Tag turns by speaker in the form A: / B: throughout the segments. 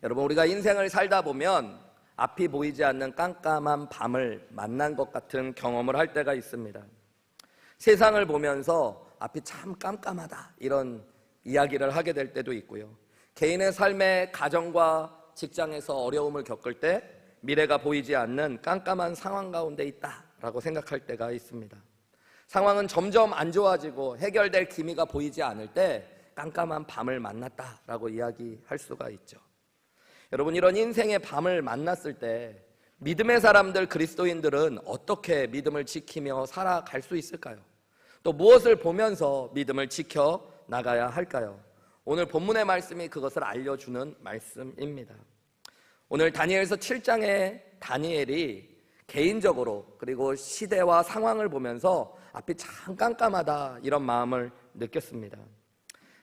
A: 여러분, 우리가 인생을 살다 보면 앞이 보이지 않는 깜깜한 밤을 만난 것 같은 경험을 할 때가 있습니다. 세상을 보면서 앞이 참 깜깜하다, 이런 이야기를 하게 될 때도 있고요. 개인의 삶의 가정과 직장에서 어려움을 겪을 때 미래가 보이지 않는 깜깜한 상황 가운데 있다라고 생각할 때가 있습니다. 상황은 점점 안 좋아지고 해결될 기미가 보이지 않을 때 깜깜한 밤을 만났다라고 이야기할 수가 있죠. 여러분, 이런 인생의 밤을 만났을 때 믿음의 사람들, 그리스도인들은 어떻게 믿음을 지키며 살아갈 수 있을까요? 또 무엇을 보면서 믿음을 지켜 나가야 할까요? 오늘 본문의 말씀이 그것을 알려주는 말씀입니다. 오늘 다니엘서 7장에 다니엘이 개인적으로 그리고 시대와 상황을 보면서 앞이 참 깜깜하다, 이런 마음을 느꼈습니다.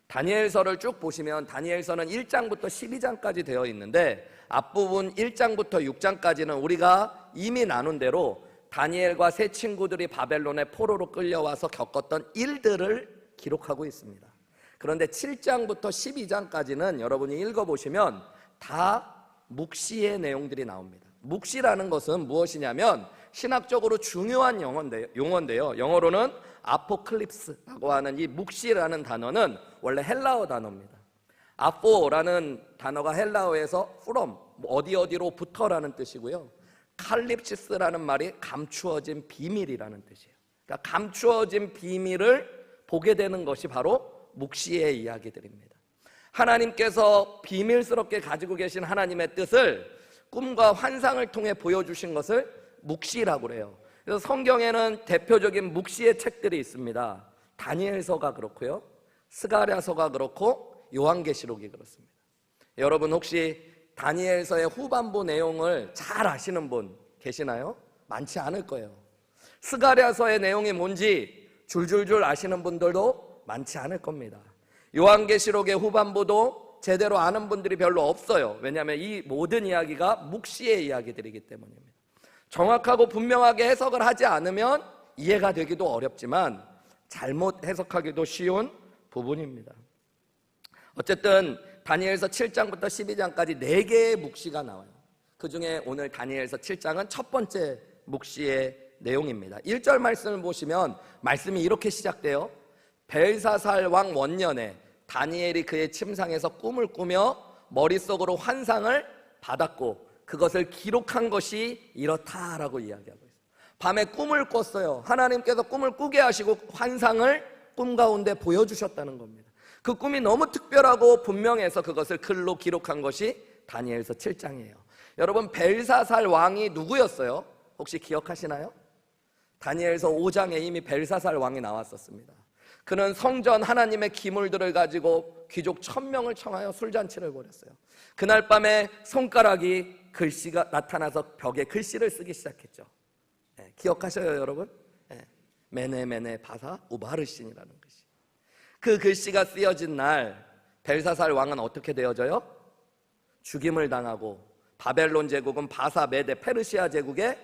A: 다니엘서를 쭉 보시면 다니엘서는 1장부터 12장까지 되어 있는데 앞부분 1장부터 6장까지는 우리가 이미 나눈 대로 다니엘과 세 친구들이 바벨론의 포로로 끌려와서 겪었던 일들을 기록하고 있습니다. 그런데 7장부터 12장까지는 여러분이 읽어보시면 다 묵시의 내용들이 나옵니다. 묵시라는 것은 무엇이냐면 신학적으로 중요한 용어인데요. 영어로는 아포클립스라고 하는 이 묵시라는 단어는 원래 헬라어 단어입니다. 아포라는 단어가 헬라어에서 from, 어디로부터라는 뜻이고요. 칼립시스라는 말이 감추어진 비밀이라는 뜻이에요. 그러니까 감추어진 비밀을 보게 되는 것이 바로 묵시의 이야기들입니다. 하나님께서 비밀스럽게 가지고 계신 하나님의 뜻을 꿈과 환상을 통해 보여주신 것을 묵시라고 그래요. 그래서 성경에는 대표적인 묵시의 책들이 있습니다. 다니엘서가 그렇고요, 스가랴서가 그렇고 요한계시록이 그렇습니다. 여러분, 혹시 다니엘서의 후반부 내용을 잘 아시는 분 계시나요? 많지 않을 거예요. 스가랴서의 내용이 뭔지 줄줄줄 아시는 분들도 많지 않을 겁니다. 요한계시록의 후반부도 제대로 아는 분들이 별로 없어요. 왜냐하면 이 모든 이야기가 묵시의 이야기들이기 때문입니다. 정확하고 분명하게 해석을 하지 않으면 이해가 되기도 어렵지만 잘못 해석하기도 쉬운 부분입니다. 어쨌든 다니엘서 7장부터 12장까지 4개의 묵시가 나와요. 그 중에 오늘 다니엘서 7장은 첫 번째 묵시의 내용입니다. 1절 말씀을 보시면 말씀이 이렇게 시작돼요. 벨사살 왕 원년에 다니엘이 그의 침상에서 꿈을 꾸며 머릿속으로 환상을 받았고 그것을 기록한 것이 이렇다라고 이야기하고 있어요. 밤에 꿈을 꿨어요. 하나님께서 꿈을 꾸게 하시고 환상을 꿈 가운데 보여주셨다는 겁니다. 그 꿈이 너무 특별하고 분명해서 그것을 글로 기록한 것이 다니엘서 7장이에요. 여러분, 벨사살 왕이 누구였어요? 혹시 기억하시나요? 다니엘서 5장에 이미 벨사살 왕이 나왔었습니다. 그는 성전 하나님의 기물들을 가지고 귀족 1000명을 청하여 술잔치를 벌였어요. 그날 밤에 손가락이 글씨가 나타나서 벽에 글씨를 쓰기 시작했죠. 네, 기억하셔요, 여러분? 네, 메네 바사 우바르신이라는 글씨. 그 글씨가 쓰여진 날 벨사살 왕은 어떻게 되어져요? 죽임을 당하고 바벨론 제국은 바사, 메데, 페르시아 제국에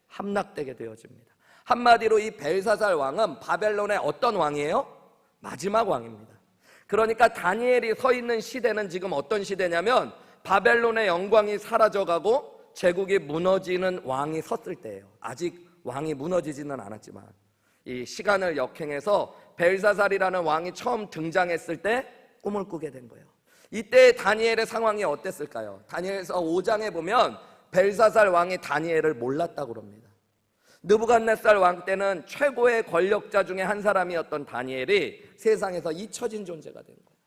A: 함락되게 되어집니다. 한마디로 이 벨사살 왕은 바벨론의 어떤 왕이에요? 마지막 왕입니다. 그러니까 다니엘이 서 있는 시대는 지금 어떤 시대냐면 바벨론의 영광이 사라져가고 제국이 무너지는 왕이 섰을 때예요. 아직 왕이 무너지지는 않았지만 이 시간을 역행해서 벨사살이라는 왕이 처음 등장했을 때 꿈을 꾸게 된 거예요. 이때 다니엘의 상황이 어땠을까요? 다니엘서 5장에 보면 벨사살 왕이 다니엘을 몰랐다고 합니다. 느부갓네살 왕 때는 최고의 권력자 중에 한 사람이었던 다니엘이 세상에서 잊혀진 존재가 된 거예요.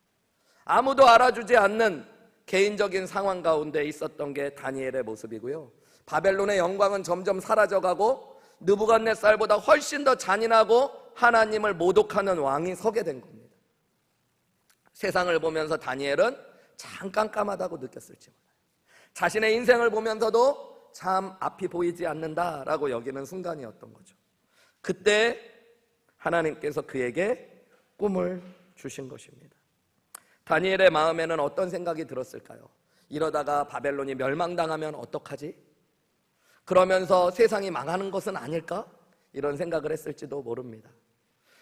A: 아무도 알아주지 않는 개인적인 상황 가운데 있었던 게 다니엘의 모습이고요. 바벨론의 영광은 점점 사라져가고 느부갓네살보다 훨씬 더 잔인하고 하나님을 모독하는 왕이 서게 된 겁니다. 세상을 보면서 다니엘은 참 깜깜하다고 느꼈을지 몰라요. 자신의 인생을 보면서도 참 앞이 보이지 않는다라고 여기는 순간이었던 거죠. 그때 하나님께서 그에게 꿈을 주신 것입니다. 다니엘의 마음에는 어떤 생각이 들었을까요? 이러다가 바벨론이 멸망당하면 어떡하지? 그러면서 세상이 망하는 것은 아닐까? 이런 생각을 했을지도 모릅니다.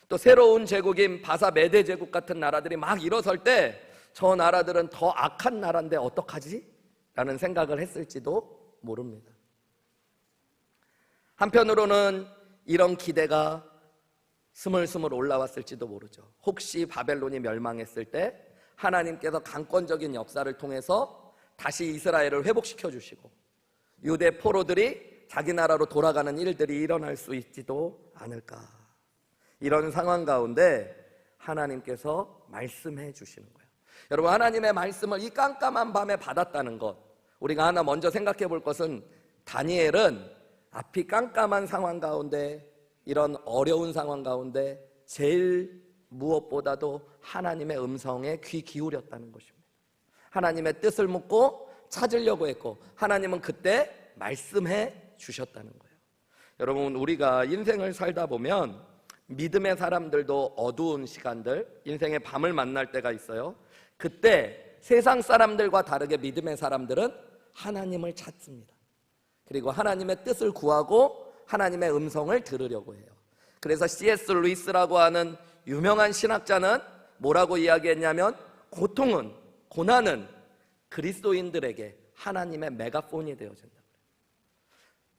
A: 또 새로운 제국인 바사 메데 제국 같은 나라들이 막 일어설 때 저 나라들은 더 악한 나라인데 어떡하지? 라는 생각을 했을지도 모릅니다. 한편으로는 이런 기대가 스물스물 올라왔을지도 모르죠. 혹시 바벨론이 멸망했을 때 하나님께서 강권적인 역사를 통해서 다시 이스라엘을 회복시켜 주시고 유대 포로들이 자기 나라로 돌아가는 일들이 일어날 수 있지도 않을까. 이런 상황 가운데 하나님께서 말씀해 주시는 거예요. 여러분, 하나님의 말씀을 이 깜깜한 밤에 받았다는 것, 우리가 하나 먼저 생각해 볼 것은 다니엘은 앞이 깜깜한 상황 가운데, 이런 어려운 상황 가운데 제일 무엇보다도 하나님의 음성에 귀 기울였다는 것입니다. 하나님의 뜻을 묻고 찾으려고 했고 하나님은 그때 말씀해 주셨다는 거예요. 여러분, 우리가 인생을 살다 보면 믿음의 사람들도 어두운 시간들, 인생의 밤을 만날 때가 있어요. 그때 세상 사람들과 다르게 믿음의 사람들은 하나님을 찾습니다. 그리고 하나님의 뜻을 구하고 하나님의 음성을 들으려고 해요. 그래서 C.S. 루이스라고 하는 유명한 신학자는 뭐라고 이야기했냐면, 고통은, 고난은 그리스도인들에게 하나님의 메가폰이 되어진다.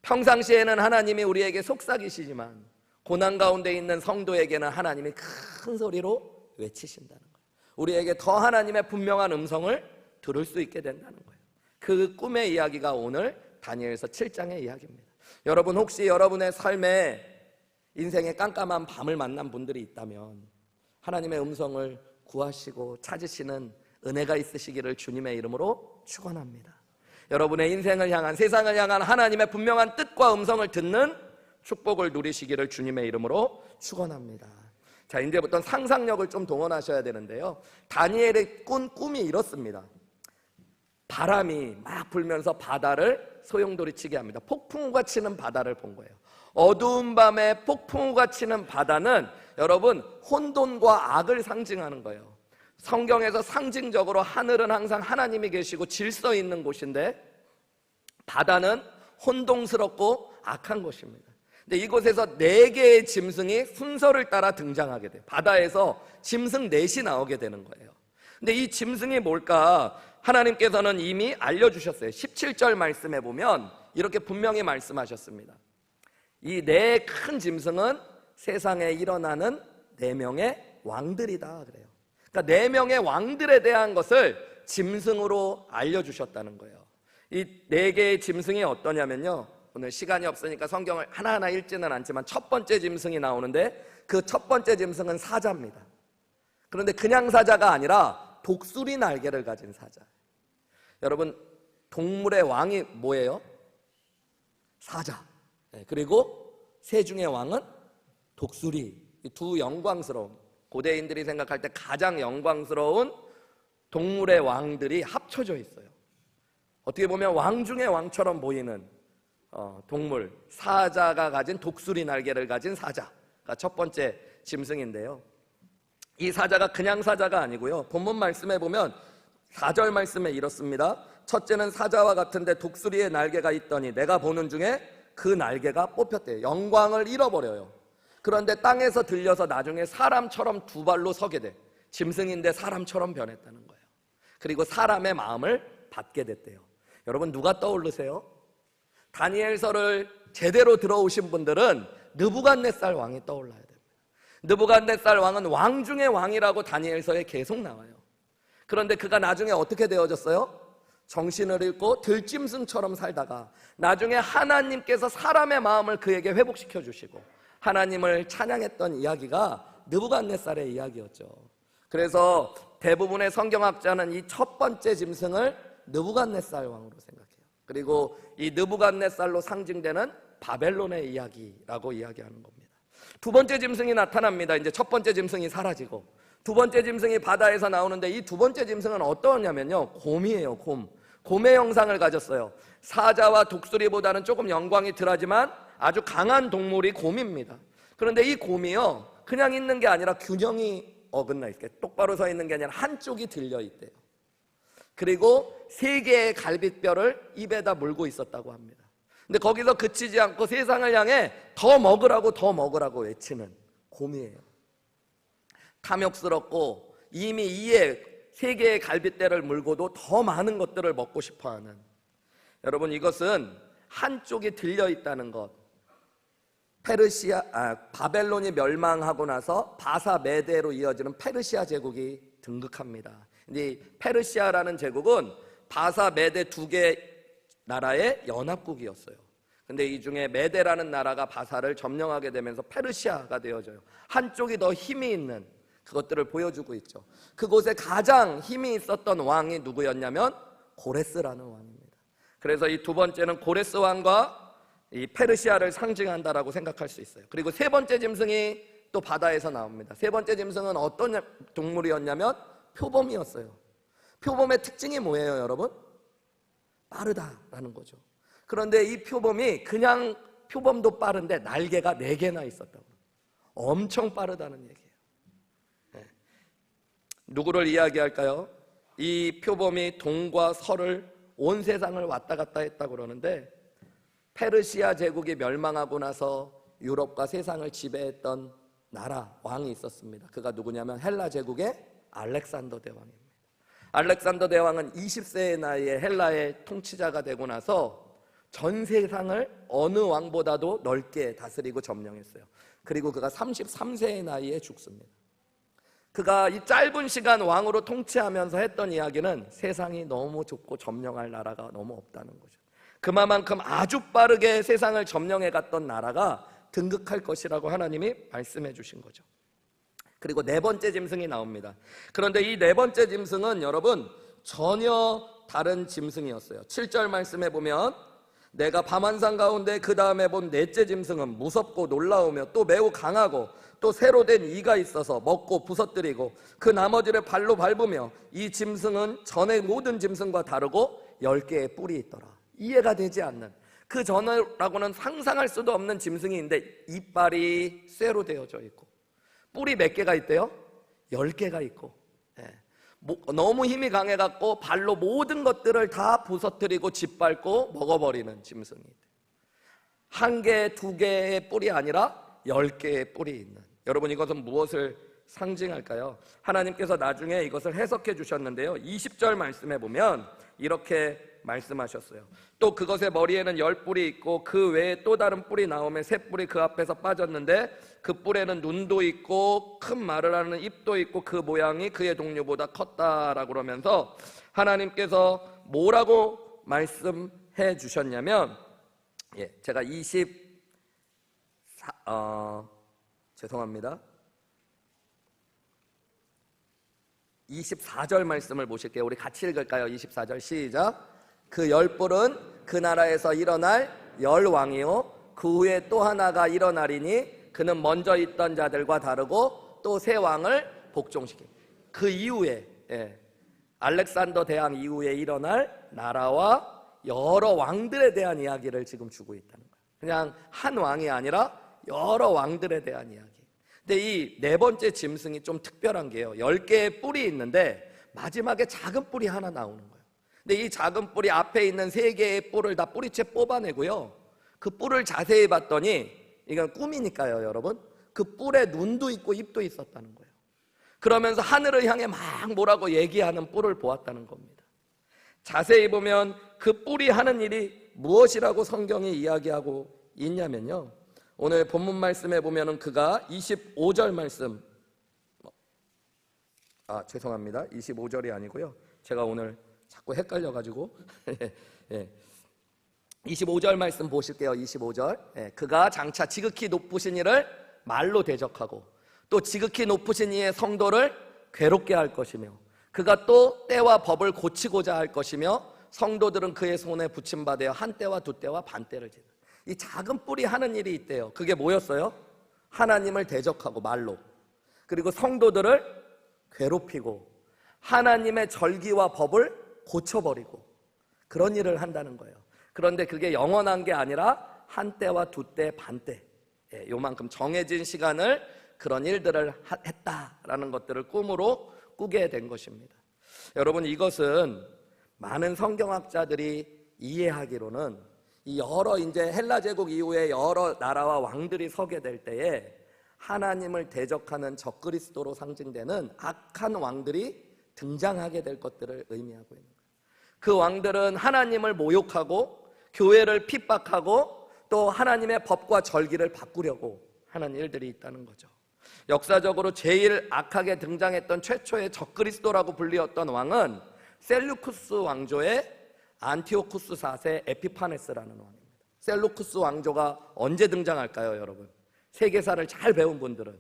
A: 평상시에는 하나님이 우리에게 속삭이시지만 고난 가운데 있는 성도에게는 하나님이 큰 소리로 외치신다는 거예요. 우리에게 더 하나님의 분명한 음성을 들을 수 있게 된다는 거예요. 그 꿈의 이야기가 오늘 다니엘서 7장의 이야기입니다. 여러분, 혹시 여러분의 삶에 인생의 깜깜한 밤을 만난 분들이 있다면 하나님의 음성을 구하시고 찾으시는 은혜가 있으시기를 주님의 이름으로 축원합니다. 여러분의 인생을 향한, 세상을 향한 하나님의 분명한 뜻과 음성을 듣는 축복을 누리시기를 주님의 이름으로 축원합니다. 자, 이제부터 상상력을 좀 동원하셔야 되는데요. 다니엘의 꾼 꿈이 이렇습니다. 바람이 막 불면서 바다를 소용돌이치게 합니다. 폭풍우가 치는 바다를 본 거예요. 어두운 밤에 폭풍우가 치는 바다는 여러분 혼돈과 악을 상징하는 거예요. 성경에서 상징적으로 하늘은 항상 하나님이 계시고 질서 있는 곳인데 바다는 혼동스럽고 악한 곳입니다. 근데 이곳에서 4개의 짐승이 순서를 따라 등장하게 돼요. 바다에서 짐승 4이 나오게 되는 거예요. 근데 이 짐승이 뭘까? 하나님께서는 이미 알려주셨어요. 17절 말씀에 보면 이렇게 분명히 말씀하셨습니다. 이 4 큰 짐승은 세상에 일어나는 4명의 왕들이다 그래요. 그러니까 4명의 왕들에 대한 것을 짐승으로 알려주셨다는 거예요. 이 4개의 짐승이 어떠냐면요, 오늘 시간이 없으니까 성경을 하나하나 읽지는 않지만 첫 번째 짐승이 나오는데 그 첫 번째 짐승은 사자입니다. 그런데 그냥 사자가 아니라 독수리 날개를 가진 사자. 여러분, 동물의 왕이 뭐예요? 사자. 그리고 새 중의 왕은 독수리. 이 두 영광스러운, 고대인들이 생각할 때 가장 영광스러운 동물의 왕들이 합쳐져 있어요. 어떻게 보면 왕 중의 왕처럼 보이는 동물, 사자가 가진 독수리 날개를 가진 사자가 첫 번째 짐승인데요. 이 사자가 그냥 사자가 아니고요, 본문 말씀에 보면 4절 말씀에 이렇습니다. 첫째는 사자와 같은데 독수리의 날개가 있더니 내가 보는 중에 그 날개가 뽑혔대요. 영광을 잃어버려요. 그런데 땅에서 들려서 나중에 사람처럼 2발로 서게 돼. 짐승인데 사람처럼 변했다는 거예요. 그리고 사람의 마음을 받게 됐대요. 여러분, 누가 떠오르세요? 다니엘서를 제대로 들어오신 분들은 느부갓네살 왕이 떠올라야 됩니다. 느부갓네살 왕은 왕 중의 왕이라고 다니엘서에 계속 나와요. 그런데 그가 나중에 어떻게 되어졌어요? 정신을 잃고 들짐승처럼 살다가 나중에 하나님께서 사람의 마음을 그에게 회복시켜 주시고 하나님을 찬양했던 이야기가 느부갓네살의 이야기였죠. 그래서 대부분의 성경학자는 이 첫 번째 짐승을 느부갓네살 왕으로 생각해요. 그리고 이 느부갓네살로 상징되는 바벨론의 이야기라고 이야기하는 겁니다. 두 번째 짐승이 나타납니다. 이제 첫 번째 짐승이 사라지고 두 번째 짐승이 바다에서 나오는데 이 두 번째 짐승은 어떠냐면요, 곰이에요. 곰의 형상을 가졌어요. 사자와 독수리보다는 조금 영광이 덜하지만 아주 강한 동물이 곰입니다. 그런데 이 곰이요, 그냥 있는 게 아니라 균형이 어긋나 있게 똑바로 서 있는 게 아니라 한쪽이 들려 있대요. 그리고 3개의 갈빗뼈를 입에다 물고 있었다고 합니다. 근데 거기서 그치지 않고 세상을 향해 더 먹으라고 외치는 곰이에요. 탐욕스럽고 이미 이에 3개의 갈빗대를 물고도 더 많은 것들을 먹고 싶어하는 여러분, 이것은 한쪽이 들려 있다는 것. 바벨론이 멸망하고 나서 바사 메대로 이어지는 페르시아 제국이 등극합니다. 근데 페르시아라는 제국은 바사 메대 두 개 나라의 연합국이었어요. 근데 이 중에 메대라는 나라가 바사를 점령하게 되면서 페르시아가 되어져요. 한쪽이 더 힘이 있는 그것들을 보여주고 있죠. 그곳에 가장 힘이 있었던 왕이 누구였냐면 고레스라는 왕입니다. 그래서 이 두 번째는 고레스 왕과 이 페르시아를 상징한다라고 생각할 수 있어요. 그리고 세 번째 짐승이 또 바다에서 나옵니다. 세 번째 짐승은 어떤 동물이었냐면 표범이었어요. 표범의 특징이 뭐예요, 여러분? 빠르다라는 거죠. 그런데 이 표범이 그냥 표범도 빠른데 날개가 4개나 있었다고. 엄청 빠르다는 얘기예요. 네. 누구를 이야기할까요? 이 표범이 동과 서를 온 세상을 왔다 갔다 했다고 그러는데, 페르시아 제국이 멸망하고 나서 유럽과 세상을 지배했던 나라 왕이 있었습니다. 그가 누구냐면 헬라 제국의 알렉산더 대왕입니다. 알렉산더 대왕은 20세의 나이에 헬라의 통치자가 되고 나서 전 세상을 어느 왕보다도 넓게 다스리고 점령했어요. 그리고 그가 33세의 나이에 죽습니다. 그가 이 짧은 시간 왕으로 통치하면서 했던 이야기는 세상이 너무 좁고 점령할 나라가 너무 없다는 거죠. 그만큼 아주 빠르게 세상을 점령해 갔던 나라가 등극할 것이라고 하나님이 말씀해 주신 거죠. 그리고 네 번째 짐승이 나옵니다. 그런데 이 네 번째 짐승은 여러분 전혀 다른 짐승이었어요. 7절 말씀해 보면, 내가 밤한산 가운데 그 다음에 본 넷째 짐승은 무섭고 놀라우며 또 매우 강하고 또 새로 된 이가 있어서 먹고 부서뜨리고 그 나머지를 발로 밟으며, 이 짐승은 전의 모든 짐승과 다르고 10개의 뿔이 있더라. 이해가 되지 않는, 그 전이라고는 상상할 수도 없는 짐승이 있는데 이빨이 쇠로 되어져 있고 뿔이 몇 개가 있대요? 10개가 있고, 너무 힘이 강해갖고 발로 모든 것들을 다 부서뜨리고 짓밟고 먹어버리는 짐승이 있대요. 1개, 2개의 뿔이 아니라 10개의 뿔이 있는. 여러분, 이것은 무엇을 상징할까요? 하나님께서 나중에 이것을 해석해 주셨는데요, 20절 말씀해 보면 이렇게 말씀하셨어요. 또 그것의 머리에는 10뿔이 있고 그 외에 또 다른 뿔이 나오며 새 뿔이 그 앞에서 빠졌는데 그 뿔에는 눈도 있고 큰 말을 하는 입도 있고 그 모양이 그의 동료보다 컸다라고 그러면서 하나님께서 뭐라고 말씀해 주셨냐면, 제가 24절 말씀을 보실게요. 우리 같이 읽을까요? 24절 시작. 그 10뿔은 그 나라에서 일어날 10왕이요 그 후에 또 하나가 일어나리니 그는 먼저 있던 자들과 다르고 또 새 왕을 복종시킵니다. 그 이후에 알렉산더 대왕 이후에 일어날 나라와 여러 왕들에 대한 이야기를 지금 주고 있다는 거예요. 그냥 한 왕이 아니라 여러 왕들에 대한 이야기. 근데 이 네 번째 짐승이 좀 특별한 게요, 10개의 뿔이 있는데 마지막에 작은 뿔이 하나 나오는 거예요. 근데 이 작은 뿔이 앞에 있는 3개의 뿔을 다 뿌리채 뽑아내고요, 그 뿔을 자세히 봤더니 이건 꿈이니까요, 여러분, 그 뿔에 눈도 있고 입도 있었다는 거예요. 그러면서 하늘을 향해 막 뭐라고 얘기하는 뿔을 보았다는 겁니다. 자세히 보면 그 뿔이 하는 일이 무엇이라고 성경이 이야기하고 있냐면요, 오늘 본문 말씀에 보면은 그가 25절 말씀, 죄송합니다, 25절이 아니고요, 제가 오늘 자꾸 헷갈려가지고 25절 말씀 보실게요. 25절. 그가 장차 지극히 높으신 이를 말로 대적하고 또 지극히 높으신 이의 성도를 괴롭게 할 것이며, 그가 또 때와 법을 고치고자 할 것이며, 성도들은 그의 손에 붙임받아 한 때와 두 때와 반 때를 지는. 이 작은 뿔이 하는 일이 있대요. 그게 뭐였어요? 하나님을 대적하고 말로, 그리고 성도들을 괴롭히고 하나님의 절기와 법을 고쳐버리고 그런 일을 한다는 거예요. 그런데 그게 영원한 게 아니라 한 때와 두 때, 반 때, 요만큼 정해진 시간을 그런 일들을 했다라는 것들을 꿈으로 꾸게 된 것입니다. 여러분, 이것은 많은 성경학자들이 이해하기로는 이 여러 이제 헬라 제국 이후에 여러 나라와 왕들이 서게 될 때에 하나님을 대적하는 적그리스도로 상징되는 악한 왕들이 등장하게 될 것들을 의미하고 있는 거예요. 그 왕들은 하나님을 모욕하고 교회를 핍박하고 또 하나님의 법과 절기를 바꾸려고 하는 일들이 있다는 거죠. 역사적으로 제일 악하게 등장했던 최초의 적그리스도라고 불리었던 왕은 셀루쿠스 왕조의 안티오쿠스 4세 에피파네스라는 왕입니다. 셀루쿠스 왕조가 언제 등장할까요, 여러분? 세계사를 잘 배운 분들은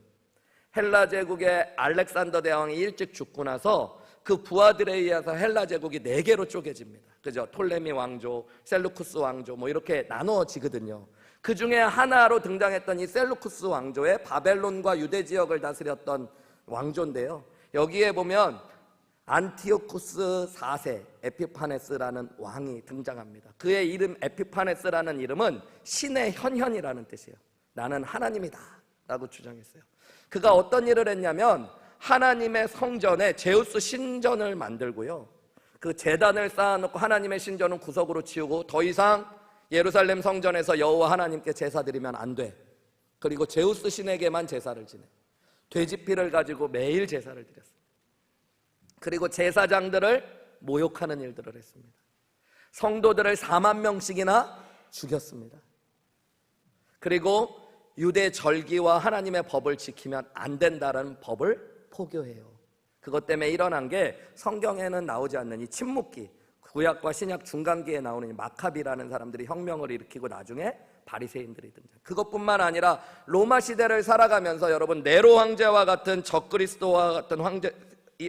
A: 헬라 제국의 알렉산더 대왕이 일찍 죽고 나서 그 부하들에 의해서 헬라 제국이 4개로 쪼개집니다. 그죠? 톨레미 왕조, 셀루쿠스 왕조 뭐 이렇게 나누어지거든요. 그 중에 하나로 등장했던 이 셀루쿠스 왕조의 바벨론과 유대 지역을 다스렸던 왕조인데요. 여기에 보면 안티오쿠스 4세 에피파네스라는 왕이 등장합니다. 그의 이름 에피파네스라는 이름은 신의 현현이라는 뜻이에요. 나는 하나님이다 라고 주장했어요. 그가 어떤 일을 했냐면 하나님의 성전에 제우스 신전을 만들고요, 그 제단을 쌓아놓고 하나님의 신전은 구석으로 치우고 더 이상 예루살렘 성전에서 여호와 하나님께 제사 드리면 안 돼. 그리고 제우스 신에게만 제사를 지내. 돼지피를 가지고 매일 제사를 드렸습니다. 그리고 제사장들을 모욕하는 일들을 했습니다. 성도들을 4만 명씩이나 죽였습니다. 그리고 유대 절기와 하나님의 법을 지키면 안 된다는 법을 포교해요. 그것 때문에 일어난 게 성경에는 나오지 않는 이 침묵기, 구약과 신약 중간기에 나오는 이 마카비라는 사람들이 혁명을 일으키고 나중에 바리새인들이 등장. 그것뿐만 아니라 로마 시대를 살아가면서 여러분 네로 황제와 같은 적그리스도와 같은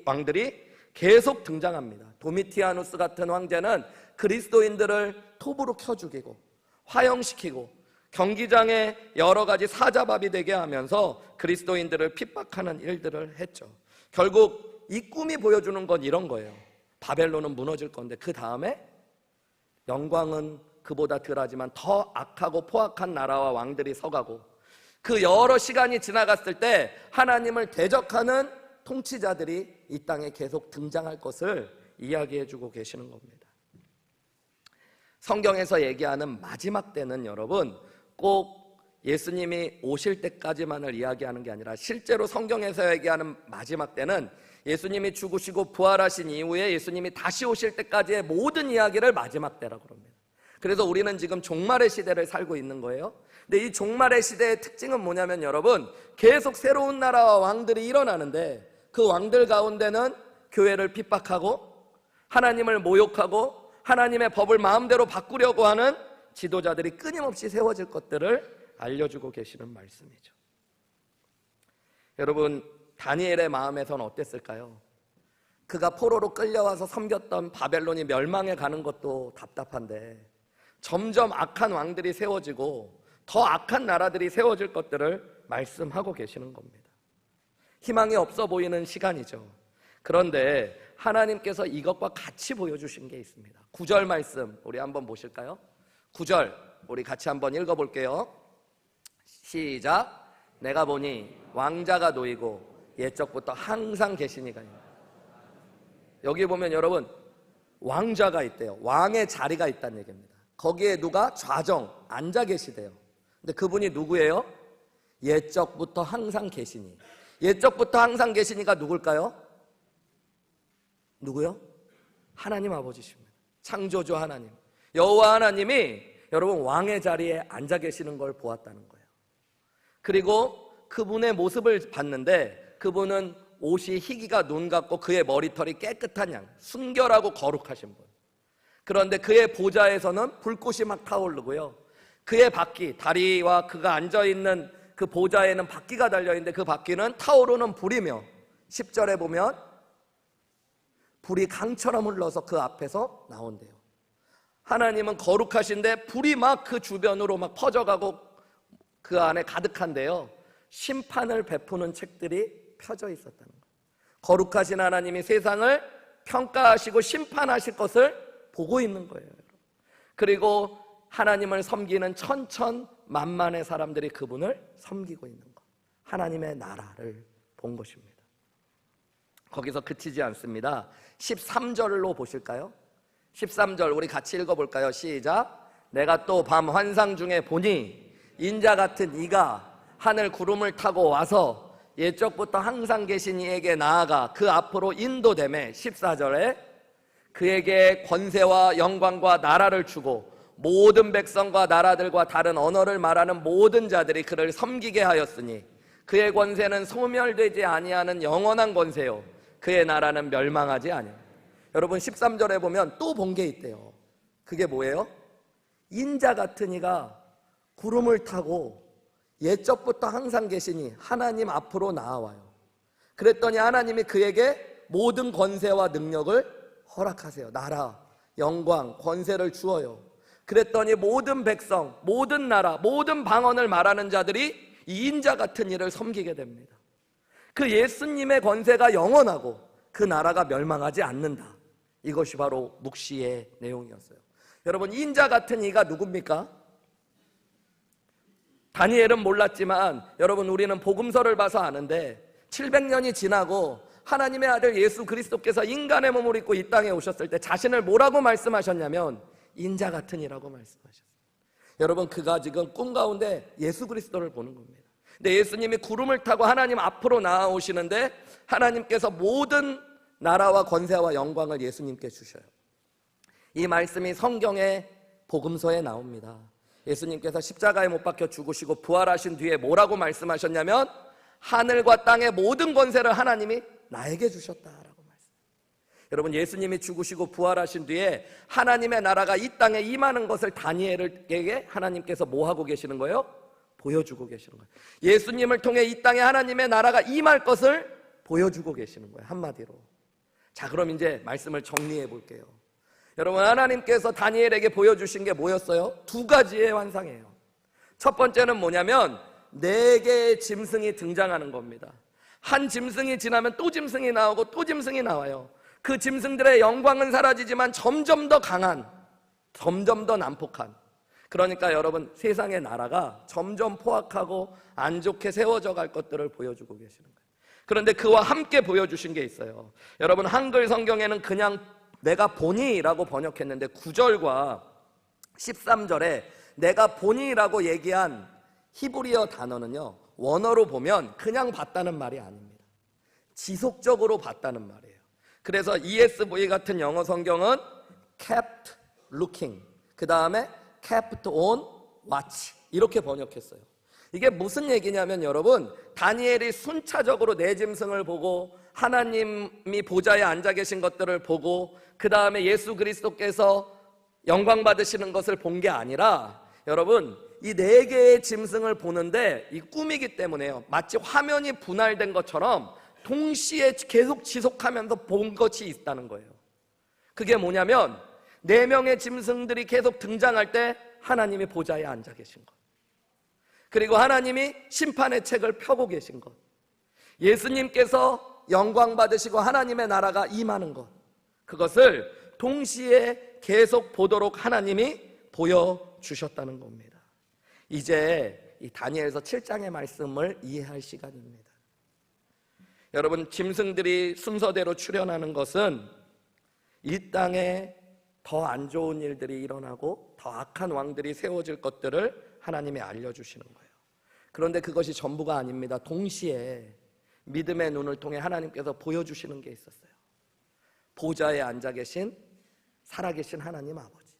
A: 왕들이 계속 등장합니다. 도미티아누스 같은 황제는 그리스도인들을 톱으로 켜 죽이고 화형시키고 경기장에 여러 가지 사자밥이 되게 하면서 그리스도인들을 핍박하는 일들을 했죠. 결국 이 꿈이 보여주는 건 이런 거예요. 바벨론은 무너질 건데 그 다음에 영광은 그보다 덜하지만 더 악하고 포악한 나라와 왕들이 서가고, 그 여러 시간이 지나갔을 때 하나님을 대적하는 통치자들이 이 땅에 계속 등장할 것을 이야기해주고 계시는 겁니다. 성경에서 얘기하는 마지막 때는 여러분 꼭 예수님이 오실 때까지만을 이야기하는 게 아니라 실제로 성경에서 얘기하는 마지막 때는 예수님이 죽으시고 부활하신 이후에 예수님이 다시 오실 때까지의 모든 이야기를 마지막 때라고 합니다. 그래서 우리는 지금 종말의 시대를 살고 있는 거예요. 근데 이 종말의 시대의 특징은 뭐냐면 여러분 계속 새로운 나라와 왕들이 일어나는데 그 왕들 가운데는 교회를 핍박하고 하나님을 모욕하고 하나님의 법을 마음대로 바꾸려고 하는 지도자들이 끊임없이 세워질 것들을 알려주고 계시는 말씀이죠. 여러분 다니엘의 마음에서는 어땠을까요? 그가 포로로 끌려와서 섬겼던 바벨론이 멸망해 가는 것도 답답한데 점점 악한 왕들이 세워지고 더 악한 나라들이 세워질 것들을 말씀하고 계시는 겁니다. 희망이 없어 보이는 시간이죠. 그런데 하나님께서 이것과 같이 보여주신 게 있습니다. 9절 말씀 우리 한번 보실까요? 9절 우리 같이 한번 읽어볼게요. 시작. 내가 보니 왕자가 놓이고 옛적부터 항상 계시니가. 여기 보면 여러분 왕자가 있대요. 왕의 자리가 있다는 얘기입니다. 거기에 누가 좌정 앉아 계시대요. 근데 그분이 누구예요? 옛적부터 항상 계시니. 옛적부터 항상 계시니가 누굴까요? 누구요? 하나님 아버지십니다. 창조주 하나님, 여호와 하나님이 여러분 왕의 자리에 앉아 계시는 걸 보았다는 거예요. 그리고 그분의 모습을 봤는데 그분은 옷이 희기가 눈 같고 그의 머리털이 깨끗한 양, 순결하고 거룩하신 분. 그런데 그의 보좌에서는 불꽃이 막 타오르고요, 그의 바퀴, 다리와 그가 앉아있는 그 보좌에는 바퀴가 달려있는데 그 바퀴는 타오르는 불이며 10절에 보면 불이 강처럼 흘러서 그 앞에서 나온대요. 하나님은 거룩하신데 불이 막 그 주변으로 막 퍼져가고 그 안에 가득한데요, 심판을 베푸는 책들이 펴져 있었다는 거예요. 거룩하신 하나님이 세상을 평가하시고 심판하실 것을 보고 있는 거예요. 그리고 하나님을 섬기는 천천만만의 사람들이 그분을 섬기고 있는 것, 하나님의 나라를 본 것입니다. 거기서 그치지 않습니다. 13절로 보실까요? 13절 우리 같이 읽어볼까요? 시작. 내가 또 밤 환상 중에 보니 인자 같은 이가 하늘 구름을 타고 와서 옛적부터 항상 계신 이에게 나아가 그 앞으로 인도되매 14절에 그에게 권세와 영광과 나라를 주고 모든 백성과 나라들과 다른 언어를 말하는 모든 자들이 그를 섬기게 하였으니 그의 권세는 소멸되지 아니하는 영원한 권세요 그의 나라는 멸망하지 아니하니. 여러분 13절에 보면 또 본 게 있대요. 그게 뭐예요? 인자 같은 이가 구름을 타고 옛적부터 항상 계시니 하나님 앞으로 나아와요. 그랬더니 하나님이 그에게 모든 권세와 능력을 허락하세요. 나라, 영광, 권세를 주어요. 그랬더니 모든 백성, 모든 나라, 모든 방언을 말하는 자들이 이 인자 같은 이를 섬기게 됩니다. 그 예수님의 권세가 영원하고 그 나라가 멸망하지 않는다. 이것이 바로 묵시의 내용이었어요. 여러분 인자 같은 이가 누굽니까? 다니엘은 몰랐지만 여러분 우리는 복음서를 봐서 아는데 700년이 지나고 하나님의 아들 예수 그리스도께서 인간의 몸을 입고 이 땅에 오셨을 때 자신을 뭐라고 말씀하셨냐면 인자 같은 이라고 말씀하셨어요. 여러분 그가 지금 꿈 가운데 예수 그리스도를 보는 겁니다. 근데 예수님이 구름을 타고 하나님 앞으로 나아오시는데 하나님께서 모든 나라와 권세와 영광을 예수님께 주셔요. 이 말씀이 성경의 복음서에 나옵니다. 예수님께서 십자가에 못 박혀 죽으시고 부활하신 뒤에 뭐라고 말씀하셨냐면 하늘과 땅의 모든 권세를 하나님이 나에게 주셨다라고 말씀해요. 여러분 예수님이 죽으시고 부활하신 뒤에 하나님의 나라가 이 땅에 임하는 것을 다니엘에게 하나님께서 뭐 하고 계시는 거예요? 보여주고 계시는 거예요. 예수님을 통해 이 땅에 하나님의 나라가 임할 것을 보여주고 계시는 거예요. 한마디로. 자, 그럼 이제 말씀을 정리해 볼게요. 여러분 하나님께서 다니엘에게 보여주신 게 뭐였어요? 두 가지의 환상이에요. 첫 번째는 뭐냐면 4개의 짐승이 등장하는 겁니다. 한 짐승이 지나면 또 짐승이 나오고 또 짐승이 나와요. 그 짐승들의 영광은 사라지지만 점점 더 강한, 점점 더 난폭한, 그러니까 여러분 세상의 나라가 점점 포악하고 안 좋게 세워져 갈 것들을 보여주고 계시는 거예요. 그런데 그와 함께 보여주신 게 있어요. 여러분 한글 성경에는 그냥 내가 보니라고 번역했는데 9절과 13절에 내가 보니라고 얘기한 히브리어 단어는요 원어로 보면 그냥 봤다는 말이 아닙니다. 지속적으로 봤다는 말이에요. 그래서 ESV 같은 영어 성경은 kept looking, 그 다음에 kept on watch 이렇게 번역했어요. 이게 무슨 얘기냐면 여러분 다니엘이 순차적으로 네 짐승을 보고 하나님이 보좌에 앉아 계신 것들을 보고 그 다음에 예수 그리스도께서 영광 받으시는 것을 본 게 아니라 여러분 이 4개의 짐승을 보는데 이 꿈이기 때문에요. 마치 화면이 분할된 것처럼 동시에 계속 지속하면서 본 것이 있다는 거예요. 그게 뭐냐면 4명의 짐승들이 계속 등장할 때 하나님이 보좌에 앉아 계신 것, 그리고 하나님이 심판의 책을 펴고 계신 것, 예수님께서 영광 받으시고 하나님의 나라가 임하는 것, 그것을 동시에 계속 보도록 하나님이 보여주셨다는 겁니다. 이제 이 다니엘서 7장의 말씀을 이해할 시간입니다. 여러분 짐승들이 순서대로 출현하는 것은 이 땅에 더 안 좋은 일들이 일어나고 더 악한 왕들이 세워질 것들을 하나님이 알려주시는 거예요. 그런데 그것이 전부가 아닙니다. 동시에 믿음의 눈을 통해 하나님께서 보여주시는 게 있었어요. 보좌에 앉아 계신 살아계신 하나님 아버지,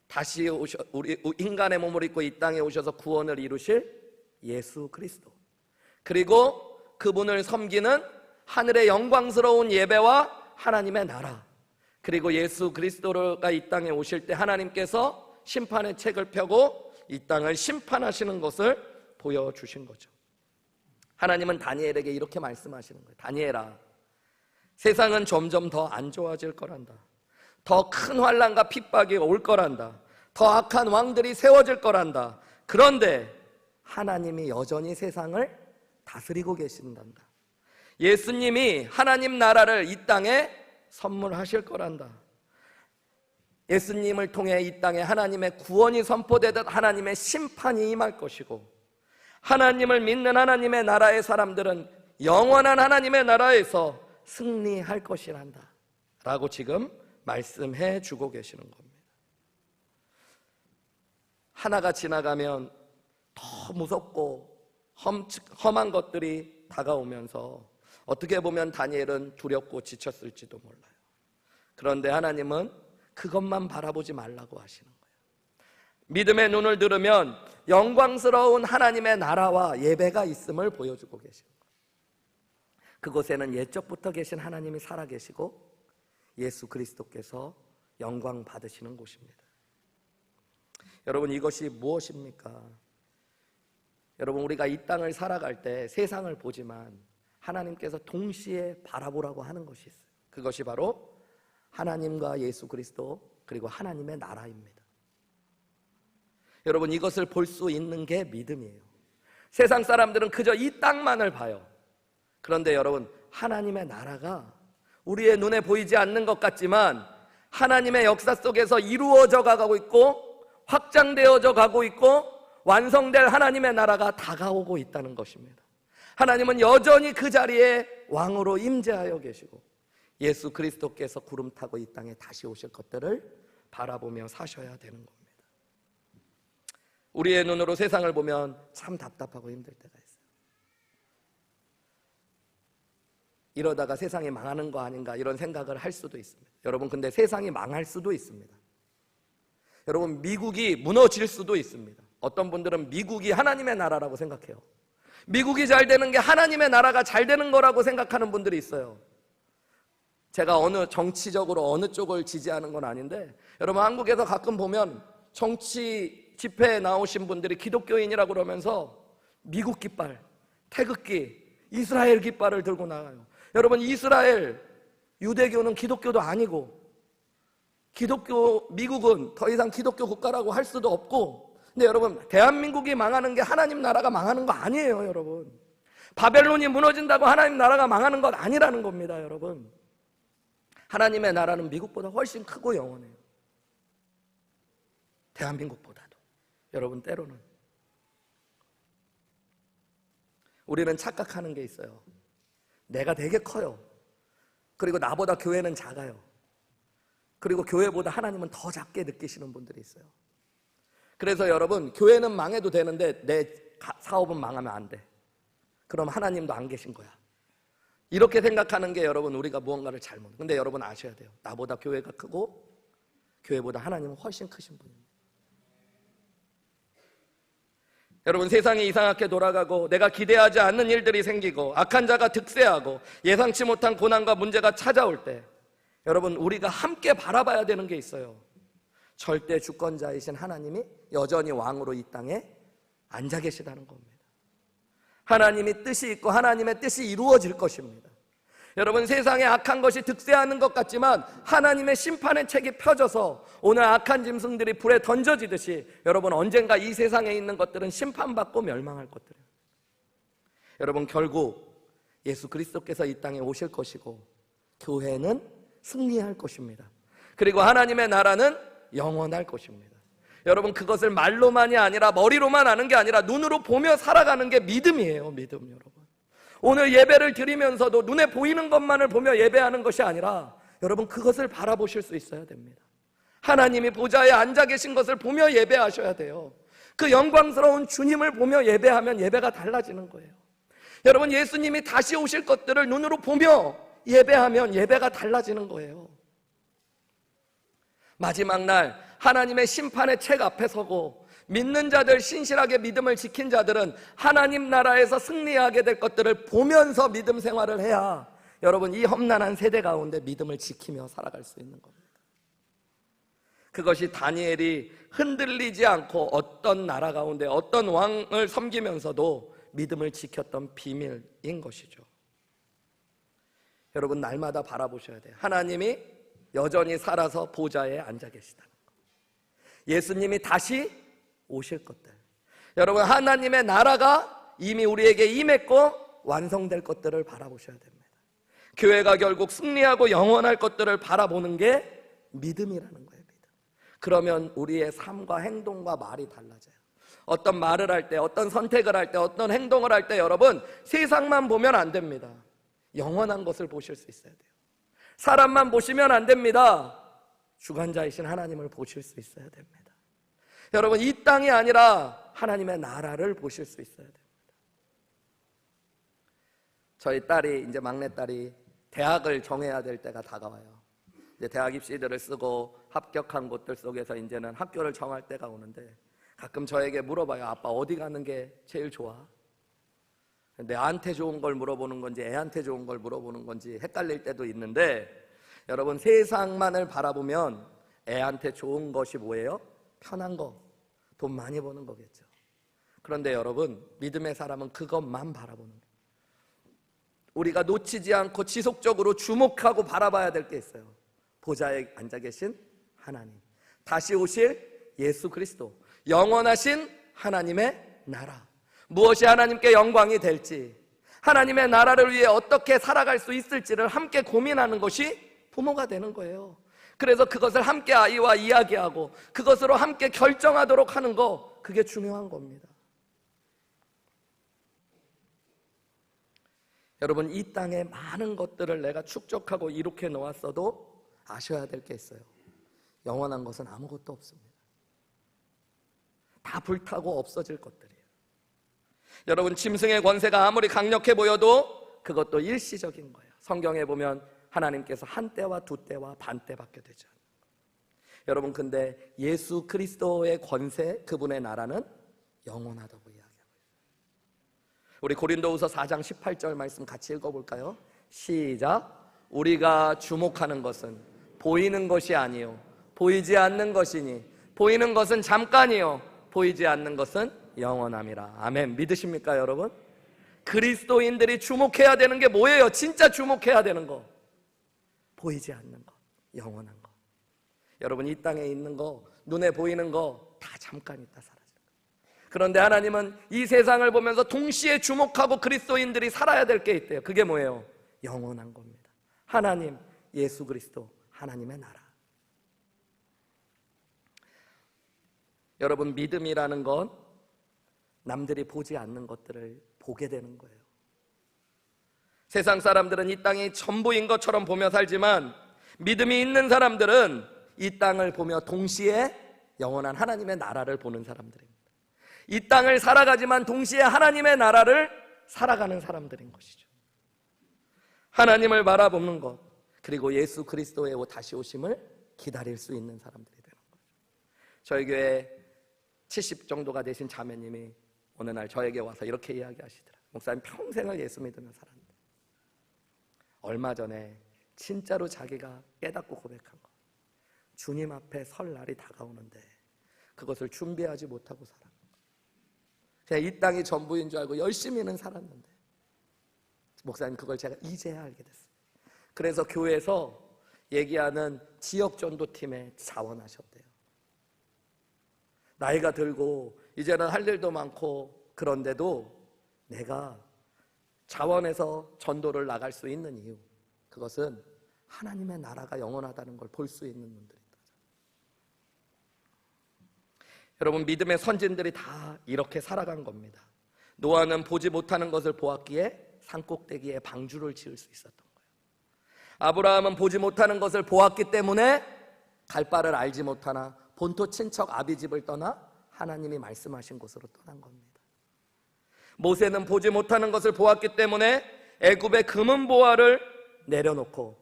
A: 다시 우리 인간의 몸을 입고 이 땅에 오셔서 구원을 이루실 예수 그리스도, 그리고 그분을 섬기는 하늘의 영광스러운 예배와 하나님의 나라, 그리고 예수 그리스도가 이 땅에 오실 때 하나님께서 심판의 책을 펴고 이 땅을 심판하시는 것을 보여주신 거죠. 하나님은 다니엘에게 이렇게 말씀하시는 거예요. 다니엘아, 세상은 점점 더 안 좋아질 거란다. 더 큰 환난과 핍박이 올 거란다. 더 악한 왕들이 세워질 거란다. 그런데 하나님이 여전히 세상을 다스리고 계신단다. 예수님이 하나님 나라를 이 땅에 선물하실 거란다. 예수님을 통해 이 땅에 하나님의 구원이 선포되듯 하나님의 심판이 임할 것이고, 하나님을 믿는 하나님의 나라의 사람들은 영원한 하나님의 나라에서 승리할 것이란다 라고 지금 말씀해 주고 계시는 겁니다. 하나가 지나가면 더 무섭고 험한 것들이 다가오면서 어떻게 보면 다니엘은 두렵고 지쳤을지도 몰라요. 그런데 하나님은 그것만 바라보지 말라고 하시는 거예요. 믿음의 눈을 들으면 영광스러운 하나님의 나라와 예배가 있음을 보여주고 계시는 거예요. 그곳에는 옛적부터 계신 하나님이 살아계시고 예수 그리스도께서 영광 받으시는 곳입니다. 여러분, 이것이 무엇입니까? 여러분, 우리가 이 땅을 살아갈 때 세상을 보지만 하나님께서 동시에 바라보라고 하는 것이 있어요. 그것이 바로 하나님과 예수 그리스도 그리고 하나님의 나라입니다. 여러분, 이것을 볼 수 있는 게 믿음이에요. 세상 사람들은 그저 이 땅만을 봐요. 그런데 여러분, 하나님의 나라가 우리의 눈에 보이지 않는 것 같지만 하나님의 역사 속에서 이루어져 가고 있고 확장되어져 가고 있고 완성될 하나님의 나라가 다가오고 있다는 것입니다. 하나님은 여전히 그 자리에 왕으로 임재하여 계시고 예수 그리스도께서 구름 타고 이 땅에 다시 오실 것들을 바라보며 사셔야 되는 겁니다. 우리의 눈으로 세상을 보면 참 답답하고 힘들 때가 있어요. 이러다가 세상이 망하는 거 아닌가 이런 생각을 할 수도 있습니다. 여러분, 근데 세상이 망할 수도 있습니다. 여러분, 미국이 무너질 수도 있습니다. 어떤 분들은 미국이 하나님의 나라라고 생각해요. 미국이 잘 되는 게 하나님의 나라가 잘 되는 거라고 생각하는 분들이 있어요. 제가 정치적으로 어느 쪽을 지지하는 건 아닌데, 여러분, 한국에서 가끔 보면 정치 집회에 나오신 분들이 기독교인이라고 그러면서 미국 깃발, 태극기, 이스라엘 깃발을 들고 나가요. 여러분, 이스라엘, 유대교는 기독교도 아니고 미국은 더 이상 기독교 국가라고 할 수도 없고, 근데 여러분, 대한민국이 망하는 게 하나님 나라가 망하는 거 아니에요. 여러분, 바벨론이 무너진다고 하나님 나라가 망하는 것 아니라는 겁니다. 여러분, 하나님의 나라는 미국보다 훨씬 크고 영원해요. 대한민국보다도. 여러분, 때로는 우리는 착각하는 게 있어요. 내가 되게 커요. 그리고 나보다 교회는 작아요. 그리고 교회보다 하나님은 더 작게 느끼시는 분들이 있어요. 그래서 여러분, 교회는 망해도 되는데 내 사업은 망하면 안 돼. 그럼 하나님도 안 계신 거야. 이렇게 생각하는 게 여러분, 우리가 무언가를 잘못. 근데 여러분 아셔야 돼요. 나보다 교회가 크고 교회보다 하나님은 훨씬 크신 분입니다. 여러분, 세상이 이상하게 돌아가고 내가 기대하지 않는 일들이 생기고 악한 자가 득세하고 예상치 못한 고난과 문제가 찾아올 때 여러분, 우리가 함께 바라봐야 되는 게 있어요. 절대 주권자이신 하나님이 여전히 왕으로 이 땅에 앉아 계시다는 겁니다. 하나님이 뜻이 있고 하나님의 뜻이 이루어질 것입니다. 여러분, 세상에 악한 것이 득세하는 것 같지만 하나님의 심판의 책이 펴져서 오늘 악한 짐승들이 불에 던져지듯이 여러분, 언젠가 이 세상에 있는 것들은 심판받고 멸망할 것들이에요. 여러분, 결국 예수 그리스도께서 이 땅에 오실 것이고 교회는 승리할 것입니다. 그리고 하나님의 나라는 영원할 것입니다. 여러분, 그것을 말로만이 아니라 머리로만 아는 게 아니라 눈으로 보며 살아가는 게 믿음이에요. 믿음. 여러분, 오늘 예배를 드리면서도 눈에 보이는 것만을 보며 예배하는 것이 아니라 여러분, 그것을 바라보실 수 있어야 됩니다. 하나님이 보좌에 앉아 계신 것을 보며 예배하셔야 돼요. 그 영광스러운 주님을 보며 예배하면 예배가 달라지는 거예요. 여러분, 예수님이 다시 오실 것들을 눈으로 보며 예배하면 예배가 달라지는 거예요. 마지막 날 하나님의 심판의 책 앞에 서고 믿는 자들, 신실하게 믿음을 지킨 자들은 하나님 나라에서 승리하게 될 것들을 보면서 믿음 생활을 해야 여러분, 이 험난한 세대 가운데 믿음을 지키며 살아갈 수 있는 겁니다. 그것이 다니엘이 흔들리지 않고 어떤 나라 가운데 어떤 왕을 섬기면서도 믿음을 지켰던 비밀인 것이죠. 여러분, 날마다 바라보셔야 돼요. 하나님이 여전히 살아서 보좌에 앉아 계시다는 것, 예수님이 다시 오실 것들, 여러분, 하나님의 나라가 이미 우리에게 임했고 완성될 것들을 바라보셔야 됩니다. 교회가 결국 승리하고 영원할 것들을 바라보는 게 믿음이라는 거예요. 믿음. 그러면 우리의 삶과 행동과 말이 달라져요. 어떤 말을 할 때, 어떤 선택을 할 때, 어떤 행동을 할 때 여러분, 세상만 보면 안 됩니다. 영원한 것을 보실 수 있어야 돼요. 사람만 보시면 안 됩니다. 주관자이신 하나님을 보실 수 있어야 됩니다. 여러분, 이 땅이 아니라 하나님의 나라를 보실 수 있어야 됩니다. 저희 딸이, 이제 막내딸이 대학을 정해야 될 때가 다가와요. 이제 대학 입시들을 쓰고 합격한 곳들 속에서 이제는 학교를 정할 때가 오는데 가끔 저에게 물어봐요. 아빠 어디 가는 게 제일 좋아? 내한테 좋은 걸 물어보는 건지 애한테 좋은 걸 물어보는 건지 헷갈릴 때도 있는데, 여러분 세상만을 바라보면 애한테 좋은 것이 뭐예요? 편한 거, 돈 많이 버는 거겠죠. 그런데 여러분 믿음의 사람은 그것만 바라보는 거예요. 우리가 놓치지 않고 지속적으로 주목하고 바라봐야 될 게 있어요. 보좌에 앉아 계신 하나님, 다시 오실 예수 그리스도, 영원하신 하나님의 나라, 무엇이 하나님께 영광이 될지, 하나님의 나라를 위해 어떻게 살아갈 수 있을지를 함께 고민하는 것이 부모가 되는 거예요. 그래서 그것을 함께 아이와 이야기하고 그것으로 함께 결정하도록 하는 거, 그게 중요한 겁니다. 여러분 이 땅에 많은 것들을 내가 축적하고 이렇게 놓았어도 아셔야 될 게 있어요. 영원한 것은 아무것도 없습니다. 다 불타고 없어질 것들이에요. 여러분 짐승의 권세가 아무리 강력해 보여도 그것도 일시적인 거예요. 성경에 보면 하나님께서 한 때와 두 때와 반 때밖에 되지 않아요. 여러분 근데 예수 그리스도의 권세, 그분의 나라는 영원하다고 이야기하고 있어요. 우리 고린도후서 4장 18절 말씀 같이 읽어볼까요? 시작. 우리가 주목하는 것은 보이는 것이 아니요 보이지 않는 것이니 보이는 것은 잠깐이요 보이지 않는 것은 영원함이라. 아멘. 믿으십니까 여러분? 그리스도인들이 주목해야 되는 게 뭐예요? 진짜 주목해야 되는 거, 보이지 않는 거, 영원한 거. 여러분 이 땅에 있는 거, 눈에 보이는 거 다 잠깐 있다 사라져요. 그런데 하나님은 이 세상을 보면서 동시에 주목하고 그리스도인들이 살아야 될 게 있대요. 그게 뭐예요? 영원한 겁니다. 하나님, 예수 그리스도, 하나님의 나라. 여러분 믿음이라는 건 남들이 보지 않는 것들을 보게 되는 거예요. 세상 사람들은 이 땅이 전부인 것처럼 보며 살지만 믿음이 있는 사람들은 이 땅을 보며 동시에 영원한 하나님의 나라를 보는 사람들입니다. 이 땅을 살아가지만 동시에 하나님의 나라를 살아가는 사람들인 것이죠. 하나님을 바라보는 것, 그리고 예수 그리스도의 다시 오심을 기다릴 수 있는 사람들이 되는 거죠. 저희 교회 70 정도가 되신 자매님이 어느 날 저에게 와서 이렇게 이야기하시더라고요. 목사님 평생을 예수 믿으며 살았는데 얼마 전에 진짜로 자기가 깨닫고 고백한 거, 주님 앞에 설 날이 다가오는데 그것을 준비하지 못하고 살아. 그냥 이 땅이 전부인 줄 알고 열심히는 살았는데 목사님 그걸 제가 이제야 알게 됐어요. 그래서 교회에서 얘기하는 지역전도팀에 자원하셨대요. 나이가 들고 이제는 할 일도 많고 그런데도 내가 자원해서 전도를 나갈 수 있는 이유, 그것은 하나님의 나라가 영원하다는 걸 볼 수 있는 분들이다. 여러분 믿음의 선진들이 다 이렇게 살아간 겁니다. 노아는 보지 못하는 것을 보았기에 산꼭대기에 방주를 지을 수 있었던 거예요. 아브라함은 보지 못하는 것을 보았기 때문에 갈 바를 알지 못하나 본토 친척 아비집을 떠나 하나님이 말씀하신 곳으로 떠난 겁니다. 모세는 보지 못하는 것을 보았기 때문에 애굽의 금은 보화를 내려놓고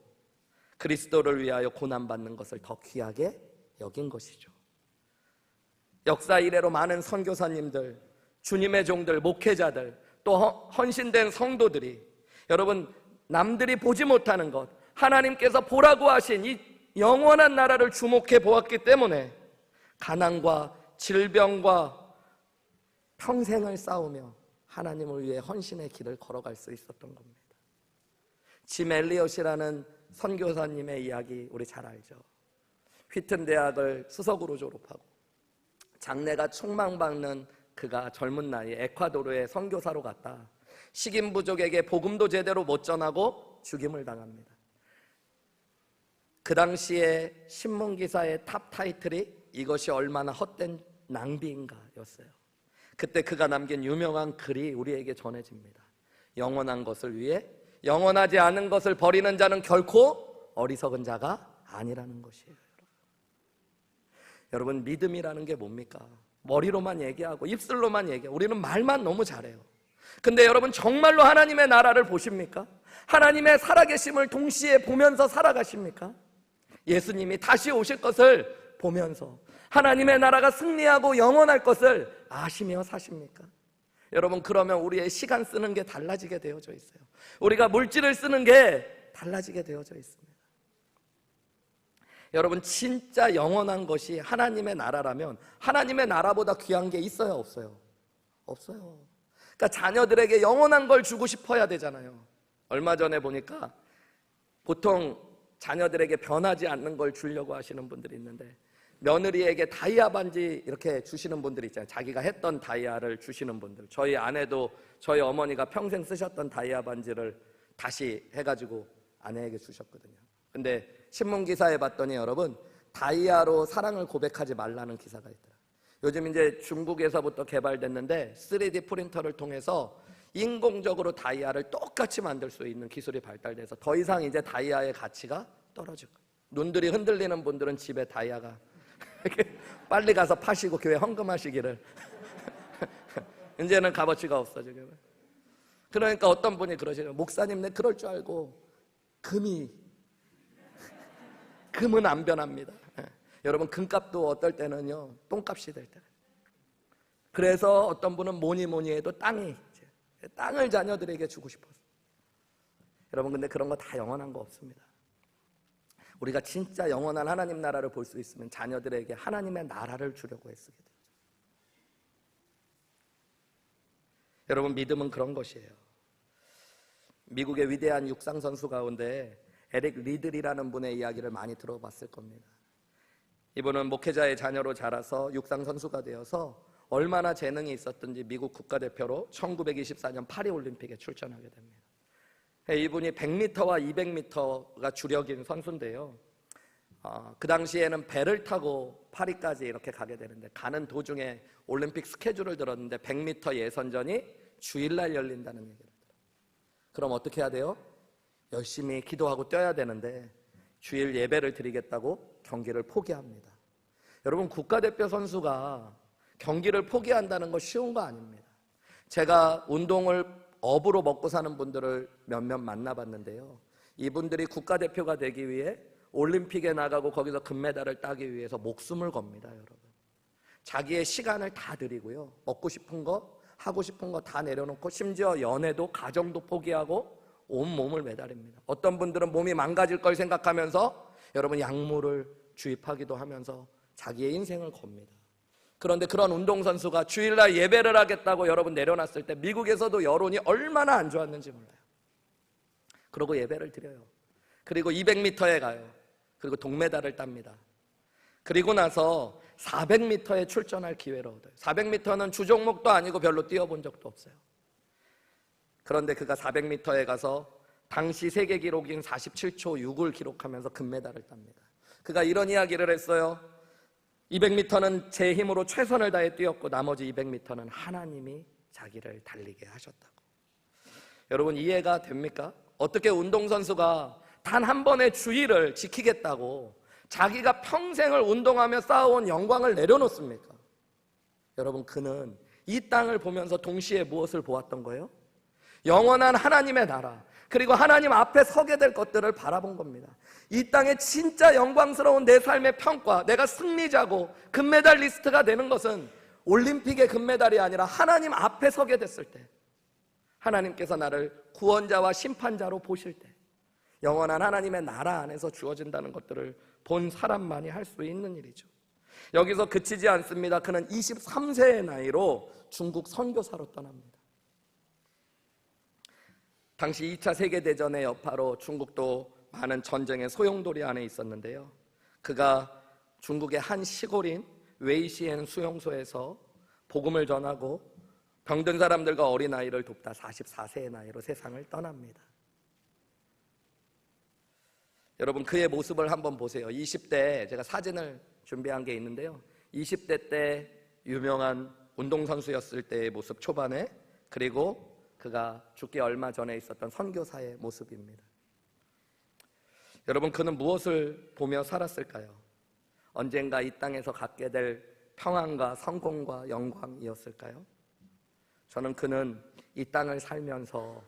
A: 그리스도를 위하여 고난받는 것을 더 귀하게 여긴 것이죠. 역사 이래로 많은 선교사님들, 주님의 종들, 목회자들, 또 헌신된 성도들이 여러분 남들이 보지 못하는 것, 하나님께서 보라고 하신 이 영원한 나라를 주목해 보았기 때문에 가난과 질병과 평생을 싸우며 하나님을 위해 헌신의 길을 걸어갈 수 있었던 겁니다. 짐 엘리엇이라는 선교사님의 이야기 우리 잘 알죠. 휘튼 대학을 수석으로 졸업하고 장래가 촉망받는 그가 젊은 나이에 에콰도르에 선교사로 갔다 식인 부족에게 복음도 제대로 못 전하고 죽임을 당합니다. 그 당시에 신문기사의 탑 타이틀이 이것이 얼마나 헛된 낭비인가 였어요. 그때 그가 남긴 유명한 글이 우리에게 전해집니다. 영원한 것을 위해 영원하지 않은 것을 버리는 자는 결코 어리석은 자가 아니라는 것이에요. 여러분 믿음이라는 게 뭡니까? 머리로만 얘기하고 입술로만 얘기하고 우리는 말만 너무 잘해요. 근데 여러분 정말로 하나님의 나라를 보십니까? 하나님의 살아계심을 동시에 보면서 살아가십니까? 예수님이 다시 오실 것을 보면서 하나님의 나라가 승리하고 영원할 것을 아시며 사십니까? 여러분, 그러면 우리의 시간 쓰는 게 달라지게 되어져 있어요. 우리가 물질을 쓰는 게 달라지게 되어져 있습니다. 여러분, 진짜 영원한 것이 하나님의 나라라면 하나님의 나라보다 귀한 게 있어요, 없어요? 없어요. 그러니까 자녀들에게 영원한 걸 주고 싶어야 되잖아요. 얼마 전에 보니까 보통 자녀들에게 변하지 않는 걸 주려고 하시는 분들이 있는데, 며느리에게 다이아 반지 이렇게 주시는 분들이 있잖아요. 자기가 했던 다이아를 주시는 분들. 저희 아내도 저희 어머니가 평생 쓰셨던 다이아 반지를 다시 해가지고 아내에게 주셨거든요. 근데 신문 기사에 봤더니 여러분, 다이아로 사랑을 고백하지 말라는 기사가 있더라고요. 요즘 이제 중국에서부터 개발됐는데 3D 프린터를 통해서 인공적으로 다이아를 똑같이 만들 수 있는 기술이 발달돼서 더 이상 이제 다이아의 가치가 떨어질 거예요. 눈들이 흔들리는 분들은 집에 다이아가 빨리 가서 파시고 교회 헌금하시기를. 이제는 값어치가 없어지게. 그러니까 어떤 분이 그러시죠. 목사님, 내 그럴 줄 알고 금은 안 변합니다. 여러분, 금값도 어떨 때는요 똥값이 될 때. 그래서 어떤 분은 뭐니 해도 땅을 자녀들에게 주고 싶어서. 여러분, 근데 그런 거 다 영원한 거 없습니다. 우리가 진짜 영원한 하나님 나라를 볼 수 있으면 자녀들에게 하나님의 나라를 주려고 애쓰게 되죠. 여러분, 믿음은 그런 것이에요. 미국의 위대한 육상 선수 가운데 에릭 리들이라는 분의 이야기를 많이 들어봤을 겁니다. 이분은 목회자의 자녀로 자라서 육상 선수가 되어서 얼마나 재능이 있었든지 미국 국가대표로 1924년 파리올림픽에 출전하게 됩니다. 이분이 100m와 200m가 주력인 선수인데요. 그 당시에는 배를 타고 파리까지 이렇게 가게 되는데, 가는 도중에 올림픽 스케줄을 들었는데 100m 예선전이 주일날 열린다는 얘기를 들어요. 그럼 어떻게 해야 돼요? 열심히 기도하고 뛰어야 되는데 주일 예배를 드리겠다고 경기를 포기합니다. 여러분, 국가대표 선수가 경기를 포기한다는 거 쉬운 거 아닙니다. 제가 운동을 업으로 먹고 사는 분들을 몇몇 만나봤는데요. 이분들이 국가대표가 되기 위해 올림픽에 나가고 거기서 금메달을 따기 위해서 목숨을 겁니다, 여러분. 자기의 시간을 다 드리고요. 먹고 싶은 거, 하고 싶은 거 다 내려놓고 심지어 연애도, 가정도 포기하고 온 몸을 매달립니다. 어떤 분들은 몸이 망가질 걸 생각하면서 여러분 약물을 주입하기도 하면서 자기의 인생을 겁니다. 그런데 그런 운동선수가 주일날 예배를 하겠다고 여러분 내려놨을 때 미국에서도 여론이 얼마나 안 좋았는지 몰라요. 그러고 예배를 드려요. 그리고 200m에 가요. 그리고 동메달을 땁니다. 그리고 나서 400m에 출전할 기회를 얻어요. 400m는 주종목도 아니고 별로 뛰어본 적도 없어요. 그런데 그가 400m에 가서 당시 세계 기록인 47초 6을 기록하면서 금메달을 땁니다. 그가 이런 이야기를 했어요. 200m는 제 힘으로 최선을 다해 뛰었고 나머지 200m는 하나님이 자기를 달리게 하셨다고. 여러분, 이해가 됩니까? 어떻게 운동선수가 단 한 번의 주의를 지키겠다고 자기가 평생을 운동하며 쌓아온 영광을 내려놓습니까? 여러분, 그는 이 땅을 보면서 동시에 무엇을 보았던 거예요? 영원한 하나님의 나라, 그리고 하나님 앞에 서게 될 것들을 바라본 겁니다. 이 땅에 진짜 영광스러운 내 삶의 평가, 내가 승리자고 금메달리스트가 되는 것은 올림픽의 금메달이 아니라 하나님 앞에 서게 됐을 때, 하나님께서 나를 구원자와 심판자로 보실 때 영원한 하나님의 나라 안에서 주어진다는 것들을 본 사람만이 할 수 있는 일이죠. 여기서 그치지 않습니다. 그는 23세의 나이로 중국 선교사로 떠납니다. 당시 2차 세계대전의 여파로 중국도 많은 전쟁의 소용돌이 안에 있었는데요. 그가 중국의 한 시골인 웨이시엔 수용소에서 복음을 전하고 병든 사람들과 어린아이를 돕다 44세의 나이로 세상을 떠납니다. 여러분, 그의 모습을 한번 보세요. 20대, 제가 사진을 준비한 게 있는데요. 20대 때 유명한 운동선수였을 때의 모습 초반에, 그리고 그가 죽기 얼마 전에 있었던 선교사의 모습입니다. 여러분, 그는 무엇을 보며 살았을까요? 언젠가 이 땅에서 갖게 될 평안과 성공과 영광이었을까요? 저는 그는 이 땅을 살면서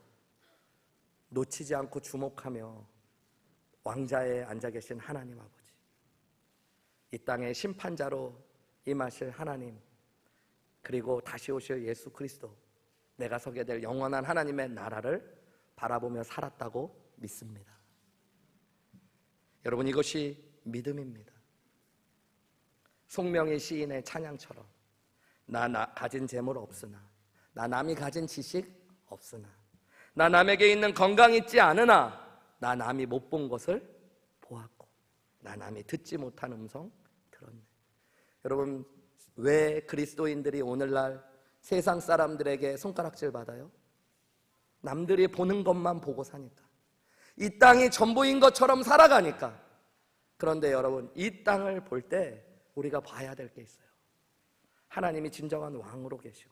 A: 놓치지 않고 주목하며 왕자에 앉아 계신 하나님 아버지, 이 땅의 심판자로 임하실 하나님, 그리고 다시 오실 예수 그리스도, 내가 서게 될 영원한 하나님의 나라를 바라보며 살았다고 믿습니다. 여러분, 이것이 믿음입니다. 송명희 시인의 찬양처럼 나 가진 재물 없으나, 나 남이 가진 지식 없으나, 나 남에게 있는 건강 있지 않으나, 나 남이 못 본 것을 보았고, 나 남이 듣지 못한 음성 들었네. 여러분, 왜 그리스도인들이 오늘날 세상 사람들에게 손가락질 받아요? 남들이 보는 것만 보고 사니까, 이 땅이 전부인 것처럼 살아가니까. 그런데 여러분, 이 땅을 볼 때 우리가 봐야 될 게 있어요. 하나님이 진정한 왕으로 계시고,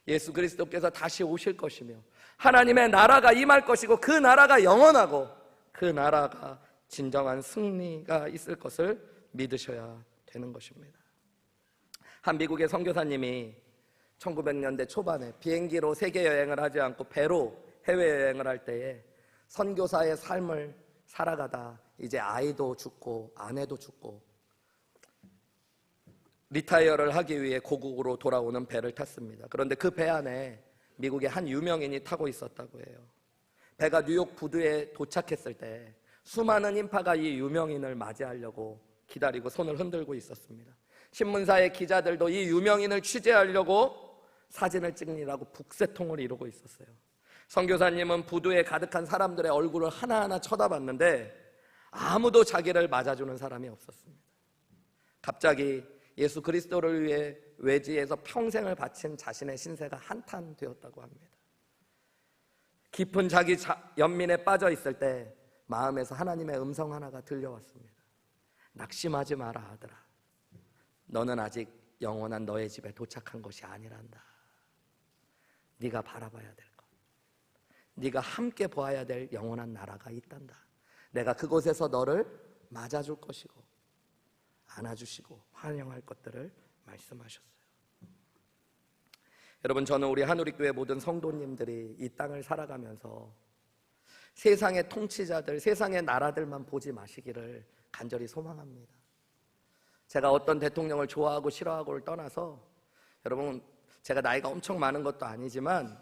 A: 예수 그리스도께서 다시 오실 것이며, 하나님의 나라가 임할 것이고, 그 나라가 영원하고, 그 나라가 진정한 승리가 있을 것을 믿으셔야 되는 것입니다. 한 미국의 선교사님이 1900년대 초반에 비행기로 세계 여행을 하지 않고 배로 해외여행을 할 때에 선교사의 삶을 살아가다 이제 아이도 죽고 아내도 죽고 리타이어를 하기 위해 고국으로 돌아오는 배를 탔습니다. 그런데 그 배 안에 미국의 한 유명인이 타고 있었다고 해요. 배가 뉴욕 부두에 도착했을 때 수많은 인파가 이 유명인을 맞이하려고 기다리고 손을 흔들고 있었습니다. 신문사의 기자들도 이 유명인을 취재하려고 사진을 찍느라고 북새통을 이루고 있었어요. 선교사님은 부두에 가득한 사람들의 얼굴을 하나하나 쳐다봤는데 아무도 자기를 맞아주는 사람이 없었습니다. 갑자기 예수 그리스도를 위해 외지에서 평생을 바친 자신의 신세가 한탄되었다고 합니다. 깊은 자기 연민에 빠져 있을 때 마음에서 하나님의 음성 하나가 들려왔습니다. 낙심하지 마라 아들아, 너는 아직 영원한 너의 집에 도착한 것이 아니란다. 네가 바라봐야 될 것, 네가 함께 보아야 될 영원한 나라가 있단다. 내가 그곳에서 너를 맞아줄 것이고 안아주시고 환영할 것들을 말씀하셨어요. 여러분, 저는 우리 한우리교회 모든 성도님들이 이 땅을 살아가면서 세상의 통치자들, 세상의 나라들만 보지 마시기를 간절히 소망합니다. 제가 어떤 대통령을 좋아하고 싫어하고를 떠나서, 여러분, 제가 나이가 엄청 많은 것도 아니지만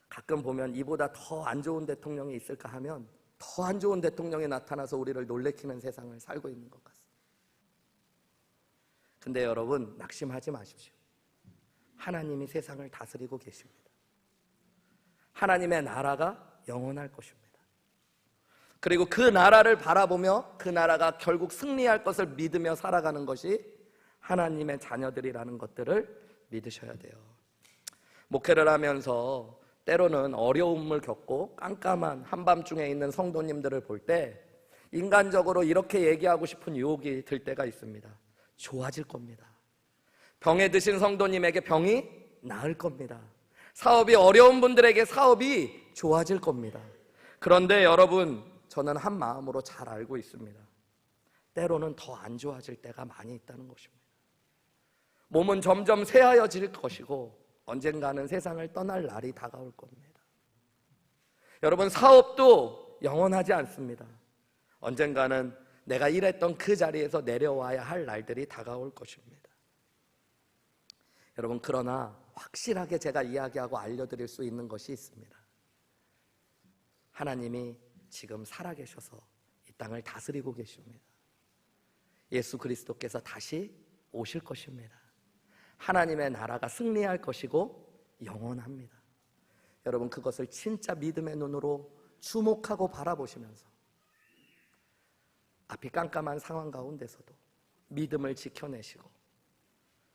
A: 가끔 보면 이보다 더 안 좋은 대통령이 있을까 하면 더 안 좋은 대통령이 나타나서 우리를 놀래키는 세상을 살고 있는 것 같습니다. 근데 여러분, 낙심하지 마십시오. 하나님이 세상을 다스리고 계십니다. 하나님의 나라가 영원할 것입니다. 그리고 그 나라를 바라보며 그 나라가 결국 승리할 것을 믿으며 살아가는 것이 하나님의 자녀들이라는 것들을 믿으셔야 돼요. 목회를 하면서 때로는 어려움을 겪고 깜깜한 한밤중에 있는 성도님들을 볼 때 인간적으로 이렇게 얘기하고 싶은 유혹이 들 때가 있습니다. 좋아질 겁니다. 병에 드신 성도님에게 병이 나을 겁니다. 사업이 어려운 분들에게 사업이 좋아질 겁니다. 그런데 여러분, 저는 한 마음으로 잘 알고 있습니다. 때로는 더 안 좋아질 때가 많이 있다는 것입니다. 몸은 점점 쇠하여질 것이고 언젠가는 세상을 떠날 날이 다가올 겁니다. 여러분, 사업도 영원하지 않습니다. 언젠가는 내가 일했던 그 자리에서 내려와야 할 날들이 다가올 것입니다. 여러분, 그러나 확실하게 제가 이야기하고 알려드릴 수 있는 것이 있습니다. 하나님이 지금 살아계셔서 이 땅을 다스리고 계십니다. 예수 그리스도께서 다시 오실 것입니다. 하나님의 나라가 승리할 것이고 영원합니다. 여러분, 그것을 진짜 믿음의 눈으로 주목하고 바라보시면서 앞이 깜깜한 상황 가운데서도 믿음을 지켜내시고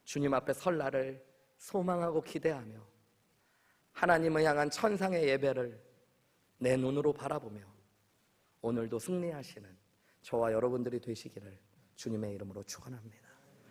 A: 주님 앞에 설 날을 소망하고 기대하며 하나님을 향한 천상의 예배를 내 눈으로 바라보며 오늘도 승리하시는 저와 여러분들이 되시기를 주님의 이름으로 축원합니다.